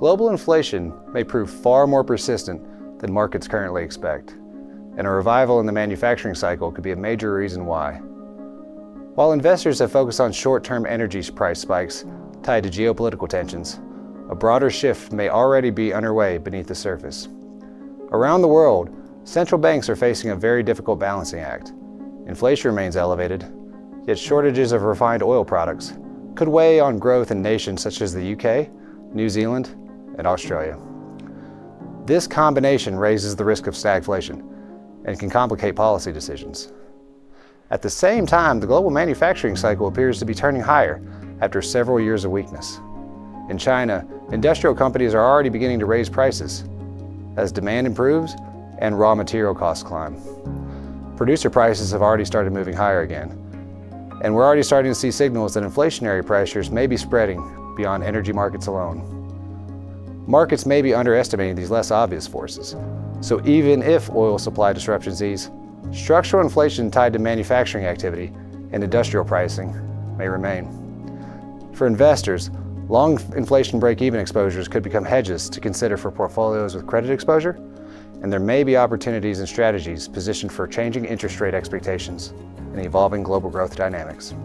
global inflation may prove far more persistent than markets currently expect, and a revival in the manufacturing cycle could be a major reason why. While investors have focused on short-term energy price spikes tied to geopolitical tensions, a broader shift may already be underway beneath the surface. Around the world, central banks are facing a very difficult balancing act. Inflation remains elevated, yet shortages of refined oil products could weigh on growth in nations such as the UK, New Zealand, and Australia. This combination raises the risk of stagflation and can complicate policy decisions. At the same time, the global manufacturing cycle appears to be turning higher after several years of weakness. In China, industrial companies are already beginning to raise prices as demand improves and raw material costs climb. Producer prices have already started moving higher again, and we're already starting to see signals that inflationary pressures may be spreading beyond energy markets alone. Markets may be underestimating these less obvious forces, so even if oil supply disruptions ease, structural inflation tied to manufacturing activity and industrial pricing may remain. For investors, long inflation break-even exposures could become hedges to consider for portfolios with credit exposure, and there may be opportunities and strategies positioned for changing interest rate expectations and evolving global growth dynamics.